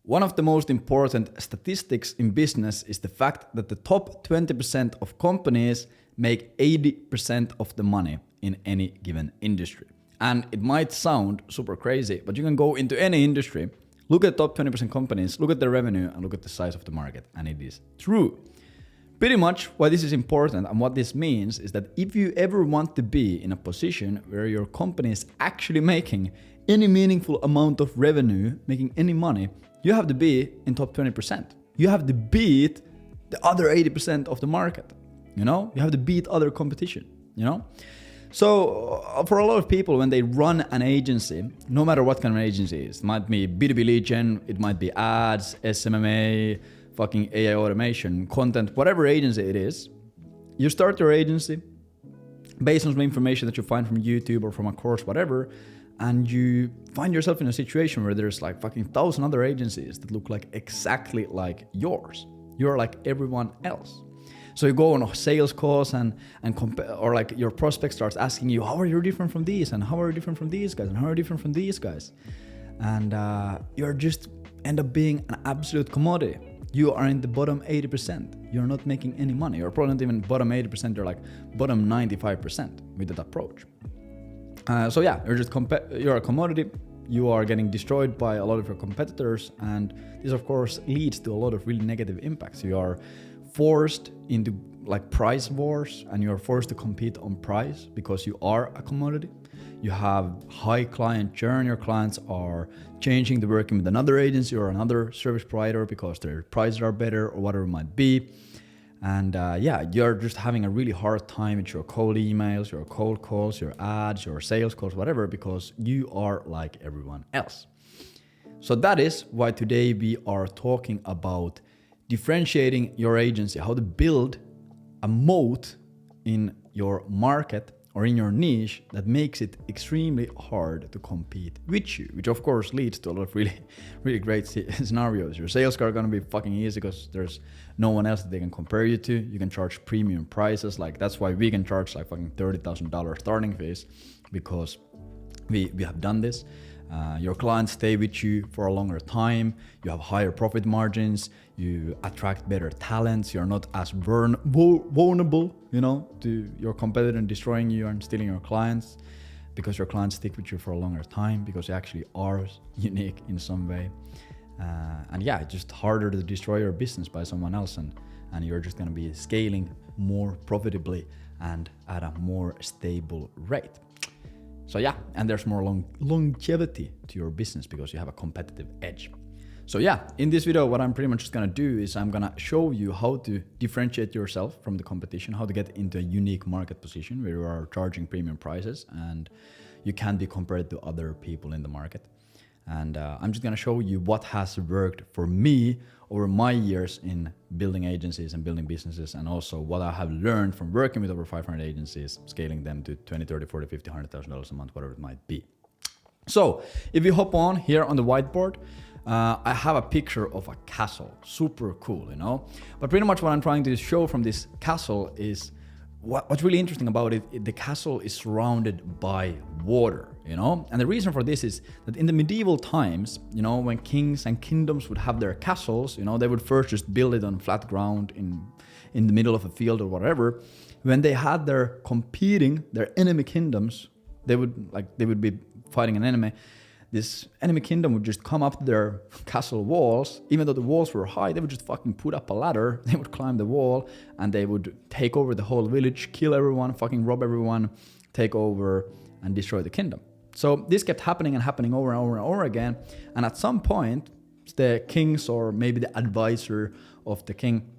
One of the most important statistics in business is the fact that the top 20% of companies make 80% of the money in any given industry. And it might sound super crazy, but you can go into any industry, look at top 20% companies, look at their revenue, and look at the size of the market, and it is true. Pretty much why this is important and what this means is that if you ever want to be in a position where your company is actually making any meaningful amount of revenue, making any money, you have to be in top 20%. You have to beat the other 80% of the market. You know, you have to beat other competition, you know? So for a lot of people, when they run an agency, no matter what kind of agency it is, it might be B2B lead gen, it might be ads, SMMA, fucking AI automation, content, whatever agency it is, you start your agency based on some information that you find from YouTube or from a course, whatever, and you find yourself in a situation where there's like fucking 1,000 other agencies that look like exactly like yours. You're like everyone else. So you go on sales calls and compare, or like your prospect starts asking you, how are you different from these? And how are you different from these guys? And how are you different from these guys? And you're just end up being an absolute commodity. You are in the bottom 80%. You're not making any money. You're probably not even bottom 80%. You're like bottom 95% with that approach. So yeah, you're a commodity. You are getting destroyed by a lot of your competitors. And this of course leads to a lot of really negative impacts. You are forced into like price wars and you're forced to compete on price because you are a commodity. You have high client churn. Your clients are changing to working with another agency or another service provider because their prices are better or whatever it might be. And you're just having a really hard time with your cold emails, your cold calls, your ads, your sales calls, whatever, because you are like everyone else. So that is why today we are talking about differentiating your agency, how to build a moat in your market or in your niche that makes it extremely hard to compete with you, which of course leads to a lot of really, really great scenarios. Your sales are going to be fucking easy because there's no one else that they can compare you to. You can charge premium prices. Like that's why we can charge like fucking $30,000 starting fees, because we have done this. Your clients stay with you for a longer time. You have higher profit margins. You attract better talents. You're not as vulnerable, to your competitor and destroying you and stealing your clients, because your clients stick with you for a longer time because you actually are unique in some way. It's just harder to destroy your business by someone else, and you're just going to be scaling more profitably and at a more stable rate. So yeah, and there's more longevity to your business because you have a competitive edge. So yeah, in this video, what I'm pretty much just gonna do is I'm gonna show you how to differentiate yourself from the competition, how to get into a unique market position where you are charging premium prices and you can be compared to other people in the market. And I'm just gonna show you what has worked for me over my years in building agencies and building businesses, and also what I have learned from working with over 500 agencies, scaling them to 20, 30, 40, 50, $100,000 a month, whatever it might be. So if you hop on here on the whiteboard, I have a picture of a castle, super cool, But pretty much what I'm trying to show from this castle is what's really interesting about it. The castle is surrounded by water, And the reason for this is that in the medieval times, when kings and kingdoms would have their castles, they would first just build it on flat ground in the middle of a field or whatever. When they had their enemy kingdoms, they would be fighting an enemy. This enemy kingdom would just come up to their castle walls. Even though the walls were high, they would just fucking put up a ladder. They would climb the wall and they would take over the whole village, kill everyone, fucking rob everyone, take over and destroy the kingdom. So this kept happening and happening over and over and over again. And at some point, the kings or maybe the advisor of the king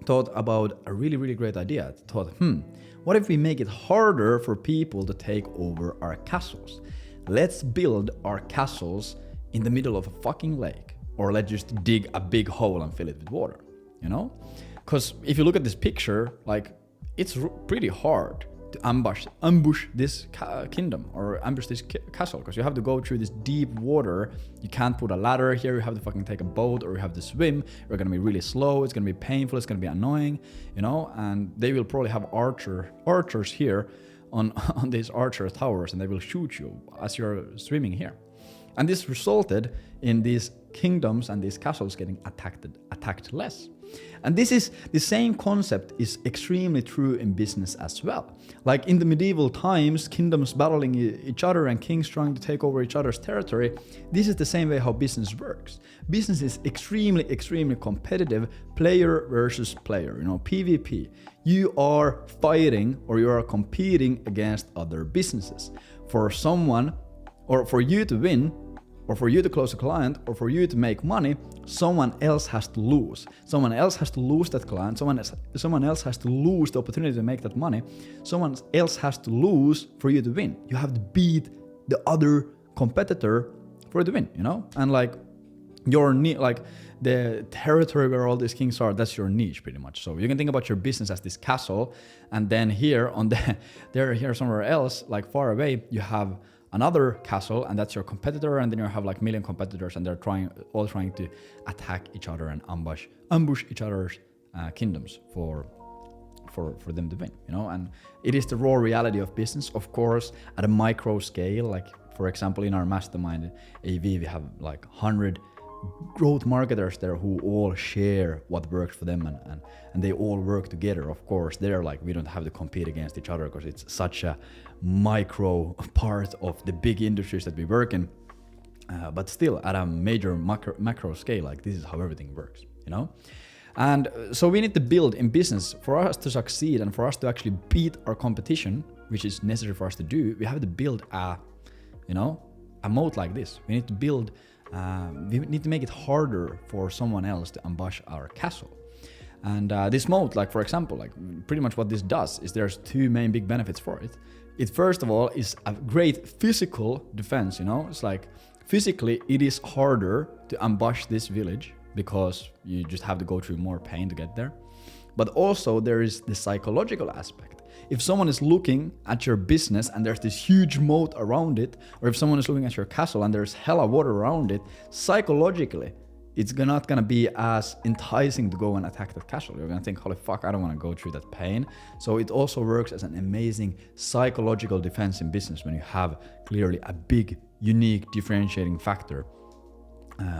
thought about a really, really great idea. Thought, what if we make it harder for people to take over our castles? Let's build our castles in the middle of a fucking lake, or let's just dig a big hole and fill it with water, Because if you look at this picture, it's pretty hard to ambush this kingdom or ambush this castle, because you have to go through this deep water. You can't put a ladder here. You have to fucking take a boat or you have to swim. You're going to be really slow. It's going to be painful. It's going to be annoying, and they will probably have archers here on these archer towers, and they will shoot you as you're swimming here. And this resulted in these kingdoms and these castles getting attacked less. And the same concept is extremely true in business as well. Like in the medieval times, kingdoms battling each other and kings trying to take over each other's territory. This is the same way how business works. Business is extremely competitive, player versus player, PvP. You are fighting or you are competing against other businesses. For someone, or for you to win, or for you to close a client, or for you to make money, someone else has to lose. Someone else has to lose that client. Someone else has to lose the opportunity to make that money. Someone else has to lose for you to win. You have to beat the other competitor for you to win, And like the territory where all these kings are, that's your niche pretty much. So you can think about your business as this castle, and then here somewhere else, like far away, you have another castle, and that's your competitor, and then you have like million competitors, and they're all trying to attack each other and ambush each other's kingdoms for them to win, And it is the raw reality of business, of course, at a micro scale. Like for example, in our mastermind AV, we have like 100 growth marketers there who all share what works for them, and they all work together. Of course, they're like, we don't have to compete against each other because it's such a micro part of the big industries that we work in. But still, at a major macro scale, like this is how everything works, And so we need to build in business for us to succeed and for us to actually beat our competition, which is necessary for us to do. We have to build a moat like this. We need to build. We need to make it harder for someone else to ambush our castle. And this moat, like for example, like pretty much what this does is there's two main big benefits for it. It first of all is a great physical defense, It's like physically it is harder to ambush this village because you just have to go through more pain to get there. But also there is the psychological aspect. If someone is looking at your business and there's this huge moat around it, or if someone is looking at your castle and there's hella water around it, psychologically, it's not gonna be as enticing to go and attack that castle. You're gonna think, holy fuck, I don't wanna go through that pain. So it also works as an amazing psychological defense in business when you have clearly a big, unique differentiating factor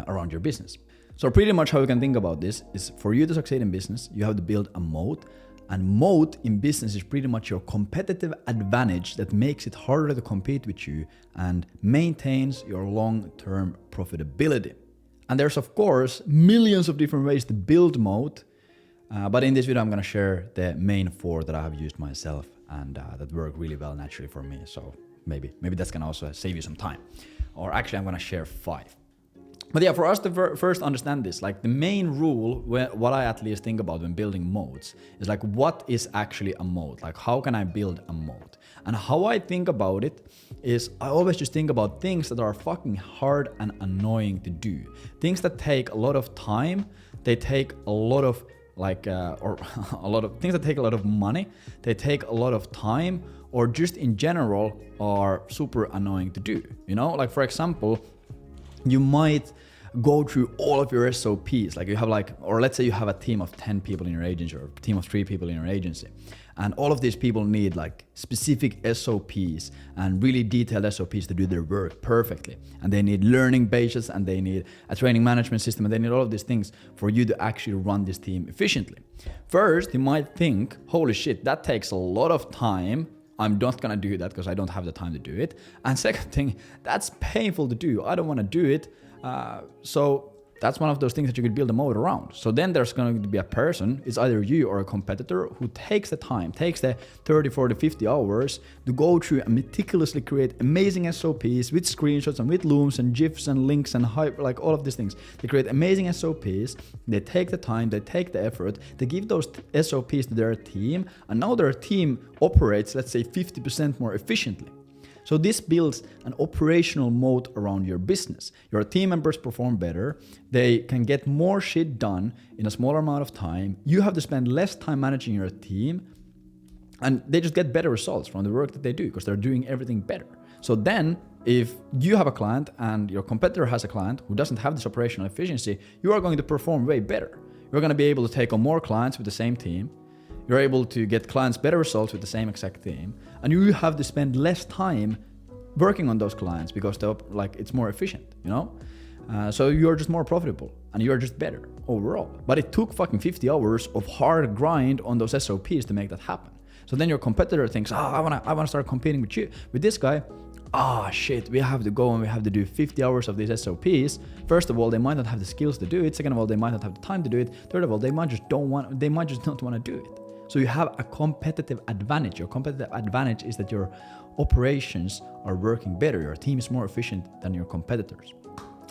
around your business. So pretty much how you can think about this is for you to succeed in business, you have to build a moat. And moat in business is pretty much your competitive advantage that makes it harder to compete with you and maintains your long-term profitability. And there's of course millions of different ways to build moat, but in this video I'm gonna share the main 4 that I have used myself and that work really well naturally for me. So maybe that's gonna also save you some time. Or actually I'm gonna share 5. But yeah, for us to first understand this, like the main rule, what I at least think about when building moats is like, what is actually a moat? Like, how can I build a moat? And how I think about it is I always just think about things that are fucking hard and annoying to do. Things that take a lot of time, they take a lot of things that take a lot of money, they take a lot of time, or just in general are super annoying to do. Like for example, you might go through all of your SOPs. Like you have or let's say you have a team of 10 people in your agency or a team of 3 people in your agency. And all of these people need like specific SOPs and really detailed SOPs to do their work perfectly. And they need learning bases and they need a training management system and they need all of these things for you to actually run this team efficiently. First, you might think, holy shit, that takes a lot of time. I'm not gonna do that because I don't have the time to do it. And second thing, that's painful to do. I don't wanna do it. So that's one of those things that you could build a moat around. So then there's going to be a person, it's either you or a competitor, who takes the time, takes the 30, 40, 50 hours to go through and meticulously create amazing SOPs with screenshots and with looms and GIFs and links and like all of these things. They create amazing SOPs, they take the time, they take the effort, they give those SOPs to their team, and now their team operates, let's say 50% more efficiently. So this builds an operational moat around your business. Your team members perform better, they can get more shit done in a smaller amount of time, you have to spend less time managing your team, and they just get better results from the work that they do because they're doing everything better. So then, if you have a client and your competitor has a client who doesn't have this operational efficiency, you are going to perform way better. You're going to be able to take on more clients with the same team, you're able to get clients better results with the same exact team, and you have to spend less time working on those clients because it's more efficient, you know? So you're just more profitable and you're just better overall. But it took fucking 50 hours of hard grind on those SOPs to make that happen. So then your competitor thinks, I wanna start competing with this guy. Shit, we have to go and we have to do 50 hours of these SOPs. First of all, they might not have the skills to do it. Second of all, they might not have the time to do it. Third of all, they might just not want to do it. So you have a competitive advantage. Your competitive advantage is that your operations are working better. Your team is more efficient than your competitors.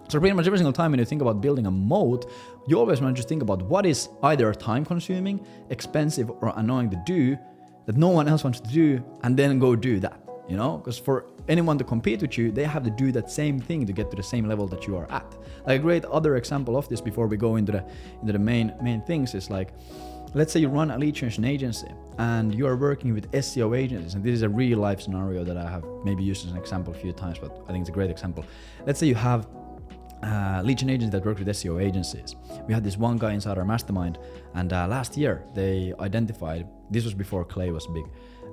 So pretty much every single time when you think about building a moat, you always want to just think about what is either time consuming, expensive, or annoying to do that no one else wants to do, and then go do that, you know? Because for anyone to compete with you, they have to do that same thing to get to the same level that you are at. Like a great other example of this before we go into the main things is like, let's say you run a lead generation agency and you are working with SEO agencies, and this is a real life scenario that I have maybe used as an example a few times, but I think it's a great example. Let's say you have lead gen agents that work with SEO agencies. We had this one guy inside our mastermind, and last year they identified, this was before Clay was big,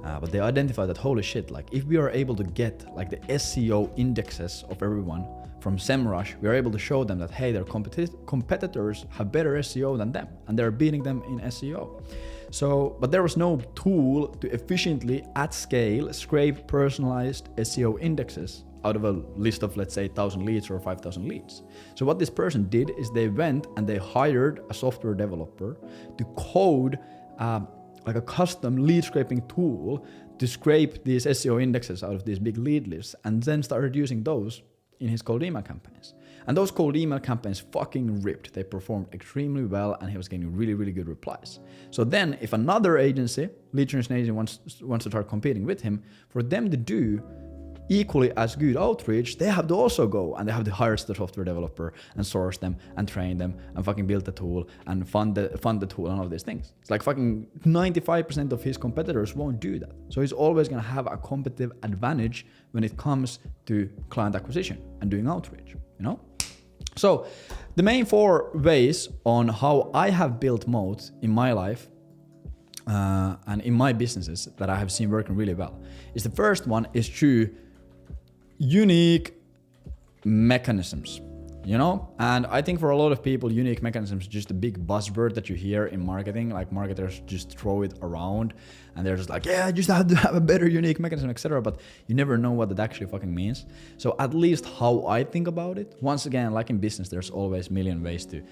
but they identified that holy shit, like if we are able to get like the SEO indexes of everyone from SEMrush, we are able to show them that hey, their competitors have better SEO than them and they're beating them in SEO. So, but there was no tool to efficiently at scale scrape personalized SEO indexes out of a list of, let's say, 1,000 leads or 5,000 leads. So what this person did is they went and they hired a software developer to code like a custom lead scraping tool to scrape these SEO indexes out of these big lead lists, and then started using those in his cold email campaigns. And those cold email campaigns fucking ripped. They performed extremely well and he was getting really, really good replies. So then if another agency, lead generation agency wants to start competing with him, for them to do equally as good outreach, they have to also go and they have to hire the software developer and source them and train them and fucking build the tool and fund the tool and all of these things. It's like fucking 95% of his competitors won't do that. So he's always gonna have a competitive advantage when it comes to client acquisition and doing outreach, you know? So the main 4 ways on how I have built moats in my life and in my businesses that I have seen working really well is, the first one is through unique mechanisms, you know? And I think for a lot of people, unique mechanisms is just a big buzzword that you hear in marketing. Like marketers just throw it around and they're just like, yeah, I just have to have a better unique mechanism, etc. But you never know what that actually fucking means. So at least how I think about it, once again, like in business, there's always a million ways to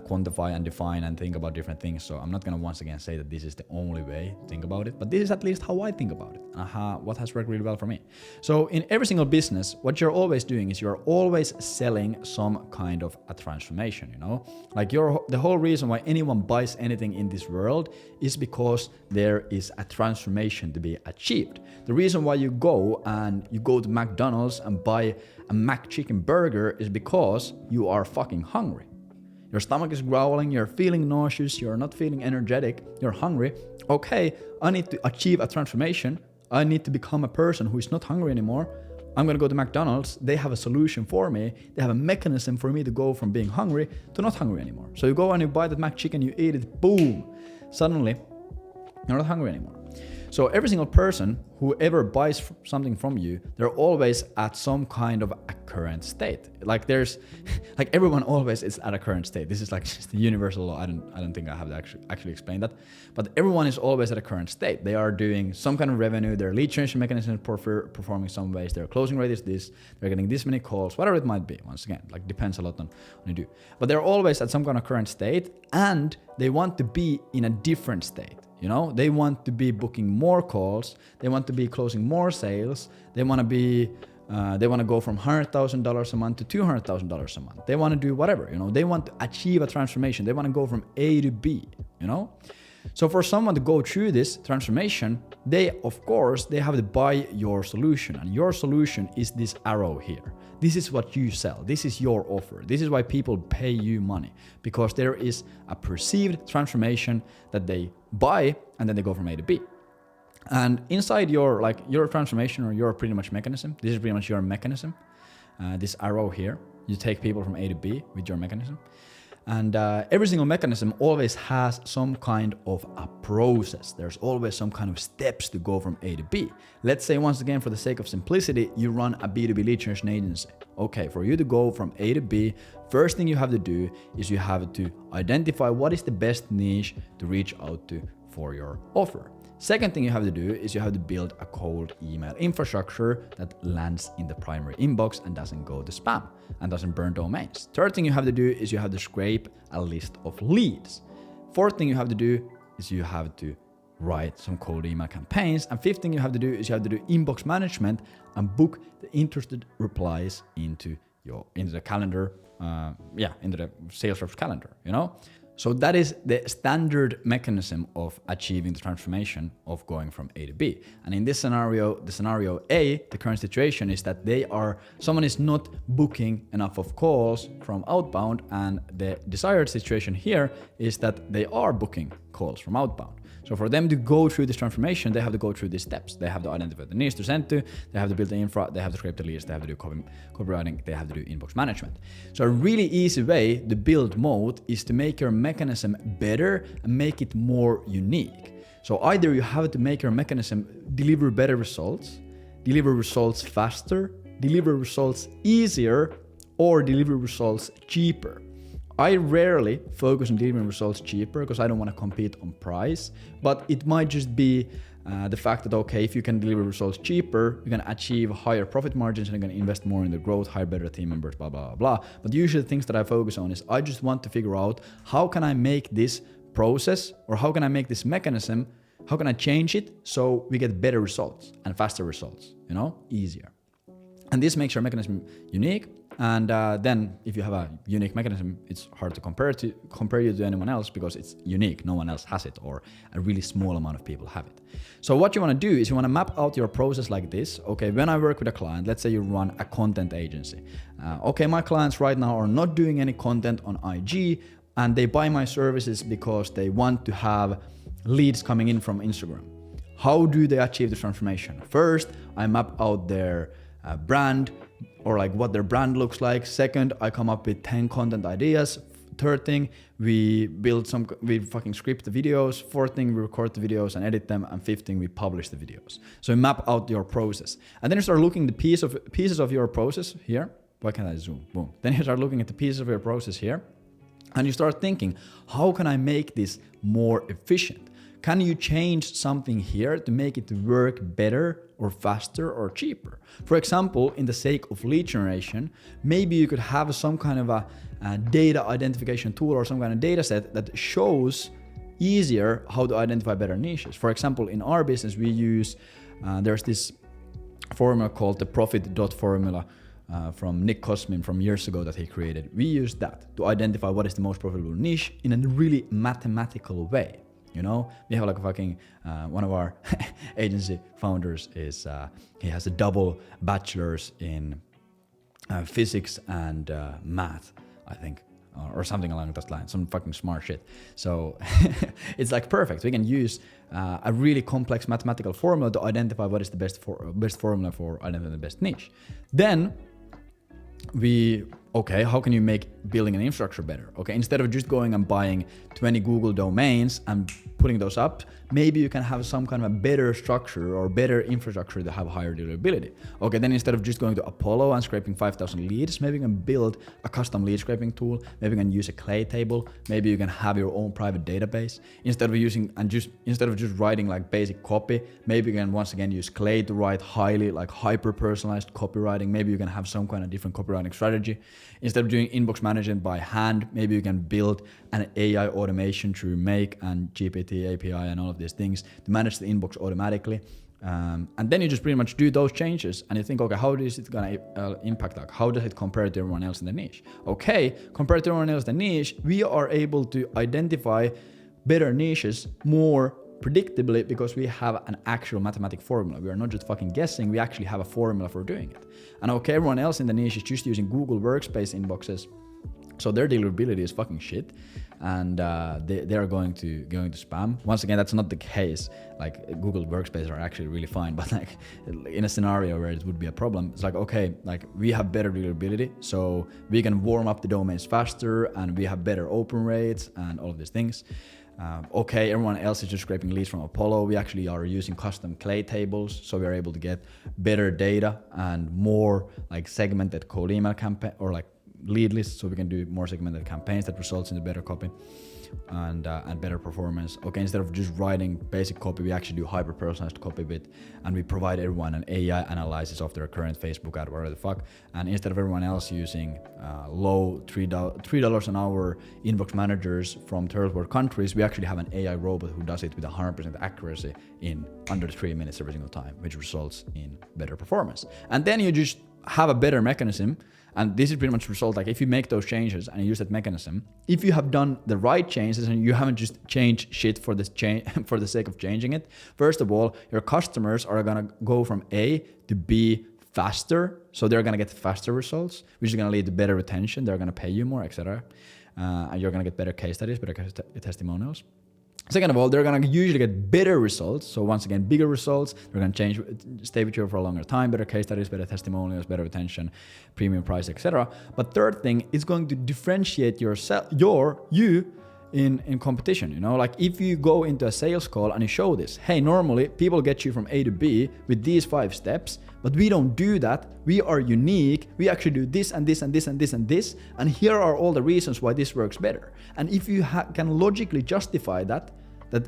quantify and define and think about different things. So I'm not gonna once again say that this is the only way to think about it, but this is at least how I think about it and what has worked really well for me. So in every single business, what you're always doing is you're always selling some kind of a transformation, you know? Like the whole reason why anyone buys anything in this world is because there is a transformation to be achieved. The reason why you go to McDonald's and buy a McChicken burger is because you are fucking hungry. Your stomach is growling, you're feeling nauseous, you're not feeling energetic, you're hungry. Okay, I need to achieve a transformation. I need to become a person who is not hungry anymore. I'm gonna go to McDonald's. They have a solution for me. They have a mechanism for me to go from being hungry to not hungry anymore. So you go and you buy that McChicken, you eat it, boom. Suddenly, you're not hungry anymore. So every single person who ever buys something from you, they're always at some kind of a current state. Like like everyone always is at a current state. This is like just the universal law. I don't think I have to actually explain that. But everyone is always at a current state. They are doing some kind of revenue. Their lead generation mechanism is performing some ways. Their closing rate is this. They're getting this many calls, whatever it might be. Once again, like depends a lot on what you do. But they're always at some kind of current state, and they want to be in a different state. You know, they want to be booking more calls. They want to be closing more sales. They want to go from $100,000 a month to $200,000 a month. They want to do whatever, you know, they want to achieve a transformation. They want to go from A to B, you know? So for someone to go through this transformation, they have to buy your solution, and your solution is this arrow here. This is what you sell. This is your offer. This is why people pay you money, because there is a perceived transformation that they buy and then they go from A to B. And inside your transformation or your pretty much mechanism, this is pretty much your mechanism, this arrow here, you take people from A to B with your mechanism. And every single mechanism always has some kind of a process. There's always some kind of steps to go from A to B. Let's say, once again, for the sake of simplicity, you run a B2B lead generation agency. Okay, for you to go from A to B, first thing you have to do is you have to identify what is the best niche to reach out to for your offer. Second thing you have to do is you have to build a cold email infrastructure that lands in the primary inbox and doesn't go to spam and doesn't burn domains. Third thing you have to do is you have to scrape a list of leads. Fourth thing you have to do is you have to write some cold email campaigns. And fifth thing you have to do is you have to do inbox management and book the interested replies into the calendar, into the sales rep's calendar, you know? So that is the standard mechanism of achieving the transformation of going from A to B. And in this scenario, the scenario A, the current situation is that someone is not booking enough of calls from outbound, and the desired situation here is that they are booking calls from outbound. So for them to go through this transformation, they have to go through these steps. They have to identify the niche to send to, they have to build the infra, they have to scrape the leads, they have to do copywriting, they have to do inbox management. So a really easy way to build moat is to make your mechanism better and make it more unique. So either you have to make your mechanism deliver better results, deliver results faster, deliver results easier, or deliver results cheaper. I rarely focus on delivering results cheaper because I don't want to compete on price, but it might just be the fact that, okay, if you can deliver results cheaper, you can achieve higher profit margins and you can invest more in the growth, hire better team members, blah, blah, blah. But usually the things that I focus on is I just want to figure out how can I make this process, or how can I make this mechanism, how can I change it so we get better results and faster results, easier. And this makes your mechanism unique. And then if you have a unique mechanism, it's hard to compare you to anyone else because it's unique. No one else has it, or a really small amount of people have it. So what you want to do is you want to map out your process like this. Okay, when I work with a client, let's say you run a content agency. Okay, my clients right now are not doing any content on IG, and they buy my services because they want to have leads coming in from Instagram. How do they achieve the transformation? First, I map out their brand, or like what their brand looks like. Second, I come up with 10 content ideas. Third thing, we fucking script the videos. Fourth thing, we record the videos and edit them. And fifth thing, we publish the videos. So you map out your process. And then you start looking at the pieces of your process here. Why can't I zoom? Boom. Then you start looking at the pieces of your process here. And you start thinking, how can I make this more efficient? Can you change something here to make it work better or faster or cheaper? For example, in the sake of lead generation, maybe you could have some kind of a data identification tool or some kind of data set that shows easier how to identify better niches. For example, in our business, we use, there's this formula called the profit.formula from Nick Kosmin from years ago that he created. We use that to identify what is the most profitable niche in a really mathematical way. We have like a fucking, one of our agency founders he has a double bachelor's in physics and math, I think, or something along those lines, some fucking smart shit. So it's like perfect. We can use a really complex mathematical formula to identify what is the best formula for identifying the best niche. Then how can you make building an infrastructure better? Okay, instead of just going and buying 20 Google domains and putting those up, maybe you can have some kind of a better structure or better infrastructure to have higher deliverability. Okay, then instead of just going to Apollo and scraping 5,000 leads, maybe you can build a custom lead scraping tool. Maybe you can use a clay table. Maybe you can have your own private database. Instead of just writing like basic copy, maybe you can once again use clay to write hyper personalized copywriting. Maybe you can have some kind of different copywriting strategy. Instead of doing inbox management by hand, maybe you can build an AI automation through Make and GPT API and all of these things to manage the inbox automatically. And then you just pretty much do those changes and you think, okay, how is it going to impact? Like, how does it compare to everyone else in the niche? Okay, compared to everyone else in the niche, we are able to identify better niches more predictably because we have an actual mathematical formula. We are not just fucking guessing, we actually have a formula for doing it. And okay, everyone else in the niche is just using Google Workspace inboxes So their deliverability is fucking shit, and they are going to spam. Once again, that's not the case. Like Google Workspace are actually really fine, but like in a scenario where it would be a problem, it's like, okay, like we have better deliverability, so we can warm up the domains faster, and we have better open rates and all of these things. Okay, everyone else is just scraping leads from Apollo. We actually are using custom clay tables, so we're able to get better data and more like segmented cold email campaign or like lead lists, so we can do more segmented campaigns that results in the better copy and better performance. Okay, instead of just writing basic copy, we actually do hyper personalized copy bit, and we provide everyone an AI analysis of their current Facebook ad, whatever the fuck. And instead of everyone else using low $3 an hour inbox managers from third world countries, we actually have an AI robot who does it with 100% accuracy in under 3 minutes every single time, which results in better performance. And then you just have a better mechanism. And this is pretty much the result. Like if you make those changes and you use that mechanism, if you have done the right changes and you haven't just changed shit for this change for the sake of changing it, first of all, your customers are gonna go from A to B faster, so they're gonna get faster results, which is gonna lead to better retention. They're gonna pay you more, etc. And you're gonna get better case studies, better testimonials. Second of all, they're gonna usually get better results. So once again, bigger results. They're gonna stay with you for a longer time, better case studies, better testimonials, better retention, premium price, etc. But third thing, it's going to differentiate you in competition. You know, like if you go into a sales call and you show this, hey, normally people get you from A to B with these 5 steps, but we don't do that. We are unique. We actually do this and this and this and this and this. And here are all the reasons why this works better. And if you can logically justify that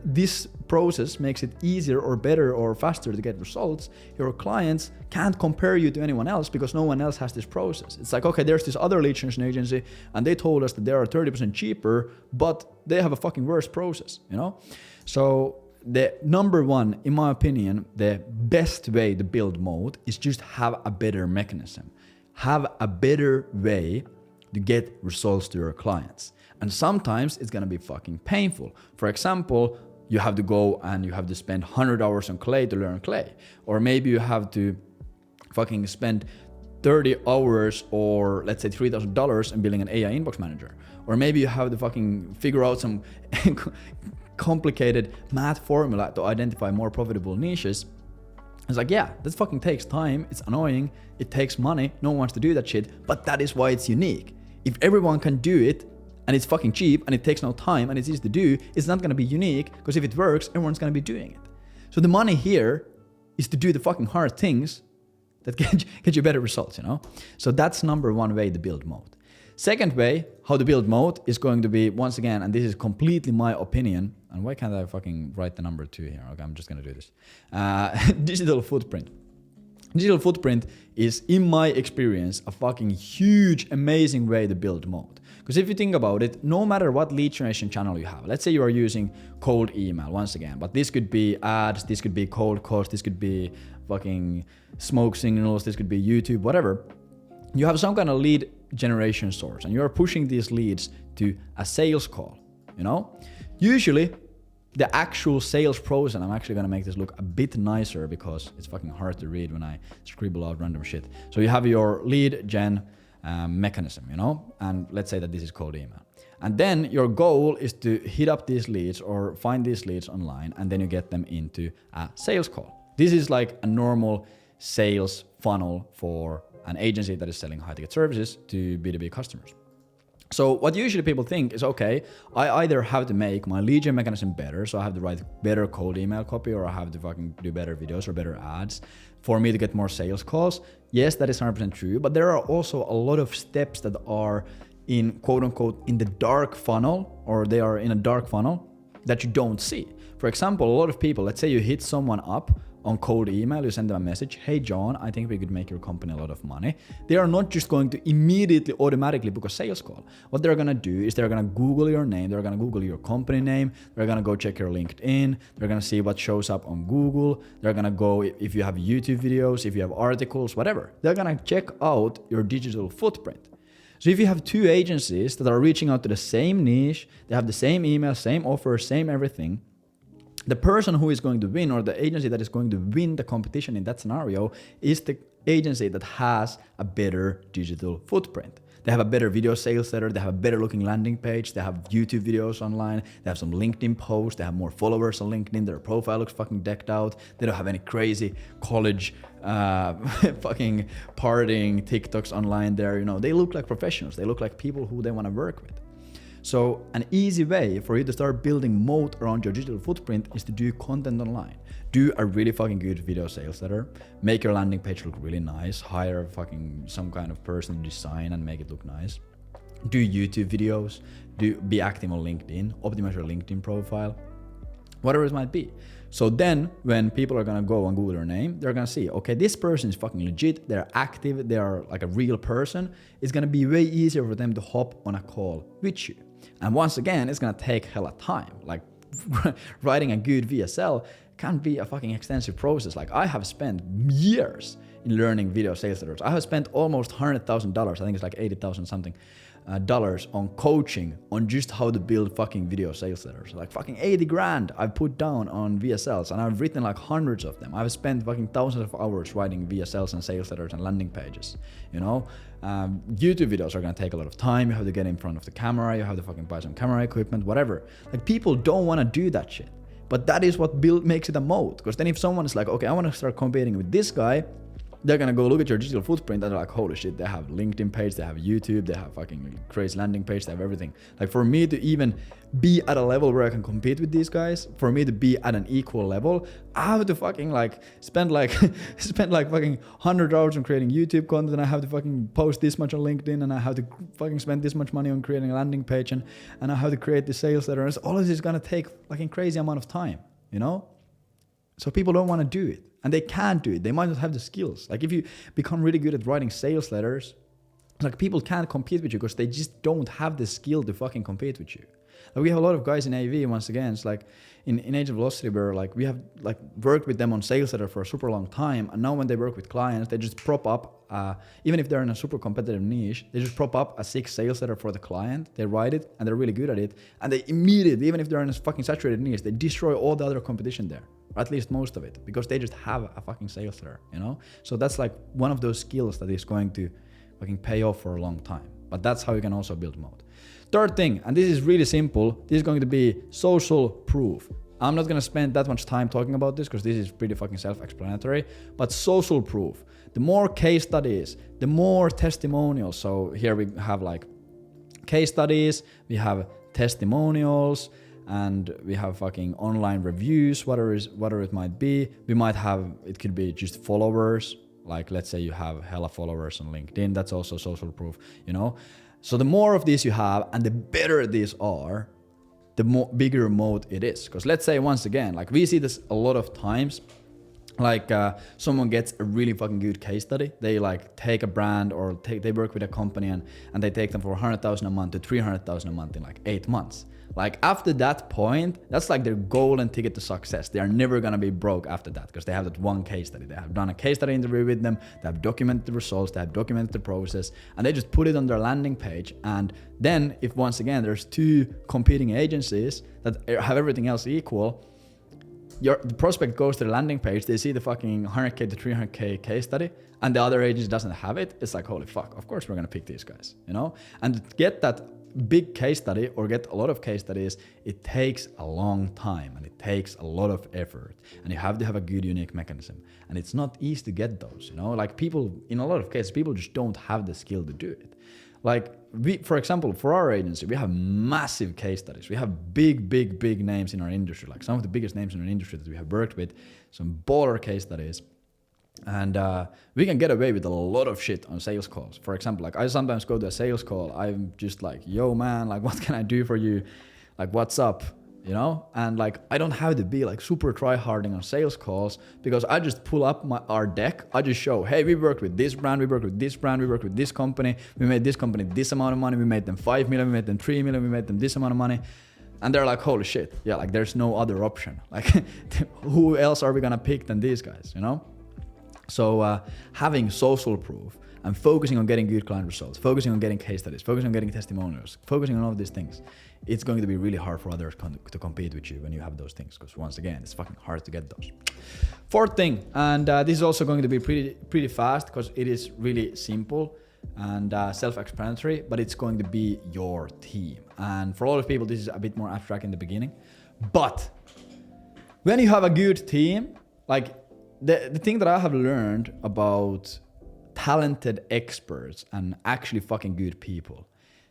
this process makes it easier or better or faster to get results, your clients can't compare you to anyone else because no one else has this process. It's like, okay, there's this other lead generation agency and they told us that they are 30% cheaper, but they have a fucking worse process, you know? So the number one, in my opinion, the best way to build moat is just have a better mechanism. Have a better way to get results to your clients. And sometimes it's gonna be fucking painful. For example, you have to go and you have to spend 100 hours on clay to learn clay. Or maybe you have to fucking spend 30 hours or let's say $3,000 in building an AI inbox manager. Or maybe you have to fucking figure out some complicated math formula to identify more profitable niches. It's like, yeah, that fucking takes time. It's annoying. It takes money. No one wants to do that shit, but that is why it's unique. If everyone can do it, and it's fucking cheap and it takes no time and it's easy to do, it's not gonna be unique, because if it works, everyone's gonna be doing it. So the money here is to do the fucking hard things that get you better results, you know? So that's number one way to build moat. Second way, how to build moat is going to be, once again, and this is completely my opinion, and why can't I fucking write the number 2 here? Okay, I'm just gonna do this. Digital footprint. Digital footprint is, in my experience, a fucking huge, amazing way to build moat. Because if you think about it, no matter what lead generation channel you have, let's say you are using cold email, once again, but this could be ads, this could be cold calls, this could be fucking smoke signals, this could be YouTube, whatever. You have some kind of lead generation source and you are pushing these leads to a sales call, you know? Usually, the actual sales process, and I'm actually gonna make this look a bit nicer because it's fucking hard to read when I scribble out random shit. So you have your lead gen mechanism, you know, and let's say that this is cold email. And then your goal is to hit up these leads or find these leads online, and then you get them into a sales call. This is like a normal sales funnel for an agency that is selling high-ticket services to B2B customers. So what usually people think is, okay, I either have to make my lead gen mechanism better, so I have to write better cold email copy, or I have to fucking do better videos or better ads for me to get more sales calls. Yes, that is 100% true, but there are also a lot of steps that are in quote unquote in the dark funnel, or they are in a dark funnel that you don't see. For example, a lot of people, let's say you hit someone up on cold email, you send them a message, hey John, I think we could make your company a lot of money. They are not just going to immediately automatically book a sales call. What they're gonna do is they're gonna Google your name, they're gonna Google your company name, they're gonna go check your LinkedIn, they're gonna see what shows up on Google, they're gonna go, if you have YouTube videos, if you have articles, whatever, they're gonna check out your digital footprint. So if you have 2 agencies that are reaching out to the same niche, they have the same email, same offer, same everything, the person who is going to win, or the agency that is going to win the competition in that scenario, is the agency that has a better digital footprint. They have a better video sales letter. They have a better looking landing page. They have YouTube videos online. They have some LinkedIn posts. They have more followers on LinkedIn. Their profile looks fucking decked out. They don't have any crazy college fucking partying TikToks online there. You know, they look like professionals. They look like people who they want to work with. So an easy way for you to start building moat around your digital footprint is to do content online. Do a really fucking good video sales letter. Make your landing page look really nice. Hire fucking some kind of person to design and make it look nice. Do YouTube videos. Be active on LinkedIn. Optimize your LinkedIn profile. Whatever it might be. So then when people are gonna go and Google their name, they're gonna see, okay, this person is fucking legit, they're active, they are like a real person. It's gonna be way easier for them to hop on a call with you. And once again, it's gonna take hella time. Like writing a good VSL can be a fucking extensive process. Like I have spent years in learning video sales letters. I have spent almost $100,000, I think it's like 80,000 something dollars on coaching on just how to build fucking video sales letters. Like fucking 80 grand I've put down on VSLs, and I've written like hundreds of them. I've spent fucking thousands of hours writing VSLs and sales letters and landing pages, you know. YouTube videos are gonna take a lot of time. You have to get in front of the camera, you have to fucking buy some camera equipment, whatever. Like people don't want to do that shit, but that is what makes it a moat. Because then if someone is like, okay, I want to start competing with this guy, they're gonna go look at your digital footprint and they're like, holy shit, they have LinkedIn page, they have YouTube, they have fucking crazy landing page, they have everything. Like for me to even be at a level where I can compete with these guys, for me to be at an equal level, I have to fucking like spend like fucking $100 on creating YouTube content, and I have to fucking post this much on LinkedIn, and I have to fucking spend this much money on creating a landing page, and I have to create the sales letter. And all of this is gonna take fucking crazy amount of time, you know? So people don't want to do it. And they can't do it. They might not have the skills. Like if you become really good at writing sales letters, like people can't compete with you because they just don't have the skill to fucking compete with you. Like we have a lot of guys in AV, once again, it's like in Agent Velocity where like we have like worked with them on sales letter for a super long time. And now when they work with clients, they just prop up, even if they're in a super competitive niche, they just prop up a 6 sales letter for the client. They write it and they're really good at it. And they immediately, even if they're in a fucking saturated niche, they destroy all the other competition there. Or at least most of it, because they just have a fucking sales letter, you know? So that's like one of those skills that is going to fucking pay off for a long time. But that's how you can also build moat. Third thing, and this is really simple, this is going to be social proof. I'm not gonna spend that much time talking about this because this is pretty fucking self-explanatory, but social proof. The more case studies, the more testimonials. So here we have like case studies, we have testimonials, and we have fucking online reviews, whatever it might be. We might have, it could be just followers. Like let's say you have hella followers on LinkedIn, that's also social proof, you know? So the more of these you have and the better these are, the bigger moat it is. Because let's say once again, like we see this a lot of times, like someone gets a really fucking good case study. They like take a brand or they work with a company and they take them for 100,000 a month to 300,000 a month in like 8 months. Like after that point, that's like their golden ticket to success. They are never gonna be broke after that because they have that one case study. They have done a case study interview with them, they have documented the results, they have documented the process, and they just put it on their landing page. And then if once again there's 2 competing agencies that have everything else equal, the prospect goes to the landing page, they see the fucking 100K to 300K case study, and the other agency doesn't have it. It's like, holy fuck, of course we're gonna pick these guys, you know? And to get that big case study or get a lot of case studies, it takes a long time and it takes a lot of effort, and you have to have a good unique mechanism, and it's not easy to get those, you know? Like people, in a lot of cases, people just don't have the skill to do it. Like we, for example, for our agency, we have massive case studies. We have big names in our industry, like some of the biggest names in our industry that we have worked with, some baller case studies. And we can get away with a lot of shit on sales calls. For example, like I sometimes go to a sales call, I'm just like, yo man, like what can I do for you? Like what's up? You know? And like I don't have to be like super try-harding on sales calls, because I just pull up our deck, I just show, hey, we worked with this brand, we worked with this brand, we worked with this company, we made this company this amount of money, we made them 5 million, we made them 3 million, we made them this amount of money. And they're like, holy shit, yeah, like there's no other option. Like who else are we gonna pick than these guys, you know? So having social proof and focusing on getting good client results, focusing on getting case studies, focusing on getting testimonials, focusing on all of these things, it's going to be really hard for others to compete with you when you have those things, because once again, it's fucking hard to get those. Fourth thing, and this is also going to be pretty fast because it is really simple. and self-explanatory, but it's going to be your team. And for a lot of people, this is a bit more abstract in the beginning. But when you have a good team, like the thing that I have learned about talented experts and actually fucking good people,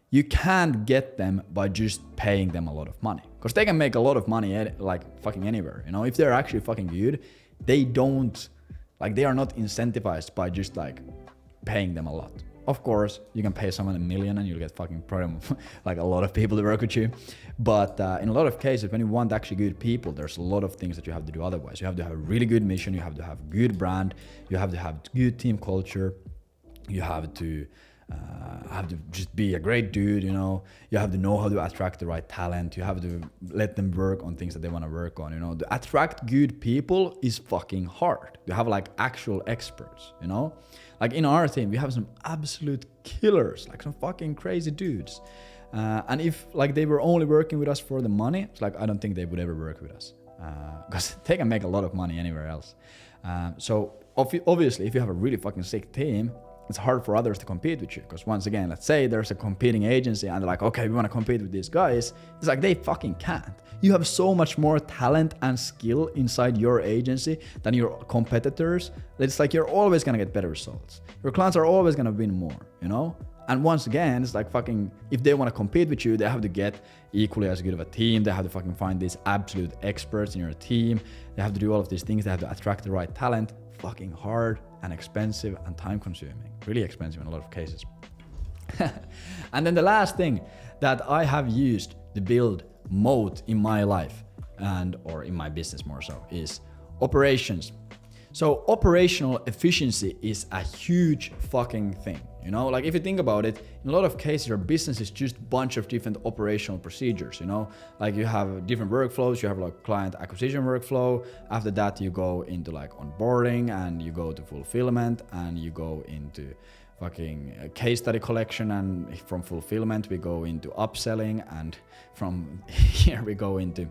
you can't get them by just paying them a lot of money, because they can make a lot of money like fucking anywhere. You know, if they're actually fucking good, they are not incentivized by just like paying them a lot. Of course, you can pay someone $1 million and you'll get fucking like a lot of people to work with you. But in a lot of cases, when you want actually good people, there's a lot of things that you have to do otherwise. You have to have a really good mission. You have to have good brand. You have to have good team culture. You have to just be a great dude, you know. You have to know how to attract the right talent. You have to let them work on things that they want to work on, you know. To attract good people is fucking hard. You have like actual experts, you know. Like in our team, we have some absolute killers, like some fucking crazy dudes. And if like they were only working with us for the money, it's like I don't think they would ever work with us, because they can make a lot of money anywhere else. So obviously, if you have a really fucking sick team, it's hard for others to compete with you, because once again, let's say there's a competing agency and they're like, okay, we want to compete with these guys. It's like they fucking can't. You have so much more talent and skill inside your agency than your competitors. It's like you're always going to get better results. Your clients are always going to win more, you know? And once again, it's like fucking, if they want to compete with you, they have to get equally as good of a team. They have to fucking find these absolute experts in your team. They have to do all of these things. They have to attract the right talent. Fucking hard and expensive and time consuming. Really expensive in a lot of cases. And then the last thing that I have used to build moat in my life or in my business more so is operations. So operational efficiency is a huge fucking thing. You know, like if you think about it, in a lot of cases, your business is just a bunch of different operational procedures, you know, like you have different workflows. You have like client acquisition workflow. After that, you go into like onboarding, and you go to fulfillment, and you go into fucking case study collection, and from fulfillment, we go into upselling, and from here we go into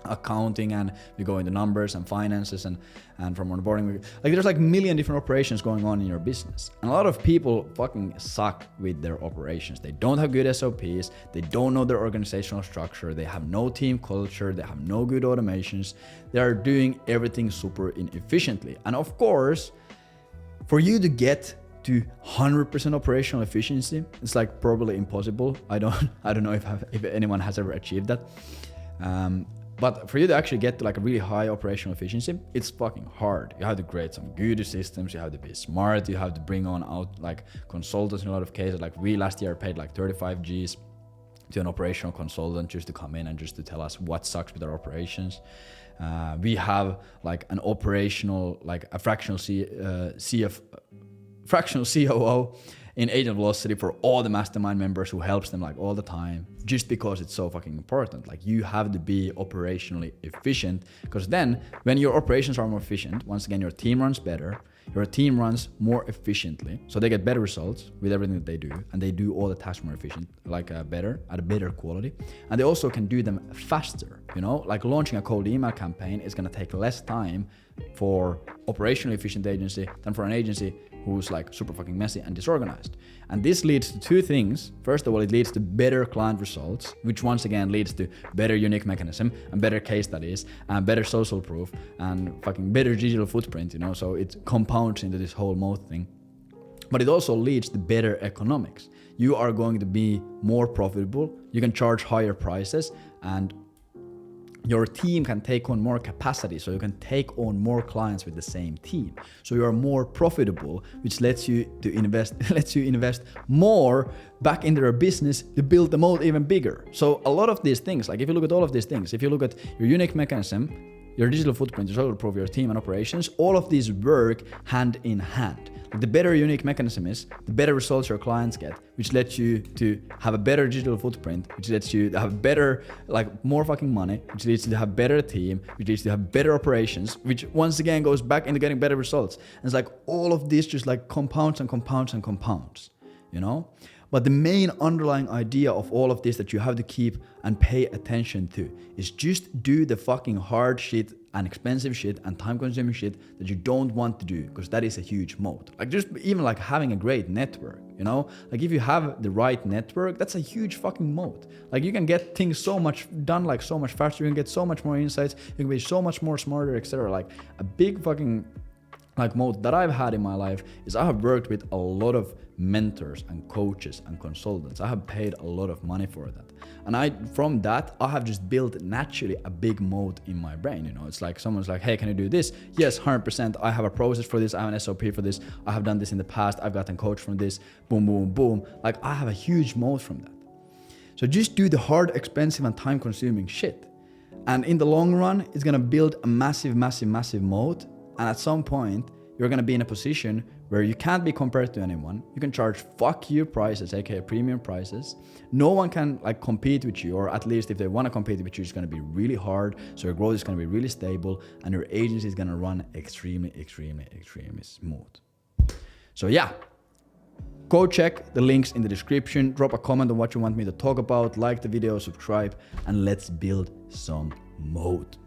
accounting, and we go into numbers and finances, and from onboarding, like there's like a million different operations going on in your business. And a lot of people fucking suck with their operations. They don't have good SOPs, they don't know their organizational structure, they have no team culture, they have no good automations, they are doing everything super inefficiently. And of course, for you to get to 100% operational efficiency, it's like probably impossible. I don't know if anyone has ever achieved that. But for you to actually get to like a really high operational efficiency, it's fucking hard. You have to create some good systems, you have to be smart, you have to bring on out like consultants in a lot of cases. Like we last year paid like 35 Gs to an operational consultant just to come in and just to tell us what sucks with our operations. We have like an operational, like a fractional COO in Agent Velocity for all the mastermind members, who helps them like all the time, just because it's so fucking important. Like you have to be operationally efficient, because then when your operations are more efficient, once again, your team runs better, your team runs more efficiently, so they get better results with everything that they do, and they do all the tasks more efficient, like better, at a better quality, and they also can do them faster. You know, like launching a cold email campaign is going to take less time for operationally efficient agency than for an agency who's like super fucking messy and disorganized. And this leads to two things. First of all, it leads to better client results, which once again leads to better unique mechanism and better case studies and better social proof and fucking better digital footprint, you know, so it compounds into this whole moat thing. But it also leads to better economics. You are going to be more profitable, you can charge higher prices, and your team can take on more capacity, so you can take on more clients with the same team. So you are more profitable, which lets you invest more back into your business to build the moat even bigger. So a lot of these things, like if you look at all of these things, if you look at your unique mechanism, your digital footprint, your social proof, your team and operations, all of these work hand in hand. Like the better your unique mechanism is, the better results your clients get, which lets you to have a better digital footprint, which lets you to have better, like more fucking money, which leads you to have better team, which leads you to have better operations, which once again goes back into getting better results. And it's like all of this just like compounds and compounds and compounds, you know? But the main underlying idea of all of this that you have to keep and pay attention to is just do the fucking hard shit and expensive shit and time consuming shit that you don't want to do, because that is a huge moat. Like just even like having a great network, you know, like if you have the right network, that's a huge fucking moat. Like you can get things so much done, like so much faster, you can get so much more insights, you can be so much more smarter, etc. Like a big fucking like moat that I've had in my life is I have worked with a lot of mentors and coaches and consultants. I have paid a lot of money for that. And from that, I have just built naturally a big moat in my brain. You know, it's like someone's like, hey, can you do this? Yes, 100%. I have a process for this. I have an SOP for this. I have done this in the past. I've gotten coached from this. Boom, boom, boom. Like I have a huge moat from that. So just do the hard, expensive and time consuming shit. And in the long run, it's going to build a massive, massive, massive moat. And at some point, you're going to be in a position where you can't be compared to anyone. You can charge fuck you prices, aka premium prices. No one can like compete with you, or at least if they want to compete with you, it's going to be really hard. So your growth is going to be really stable and your agency is going to run extremely, extremely, extremely smooth. So yeah, go check the links in the description. Drop a comment on what you want me to talk about. Like the video, subscribe, and let's build some moat.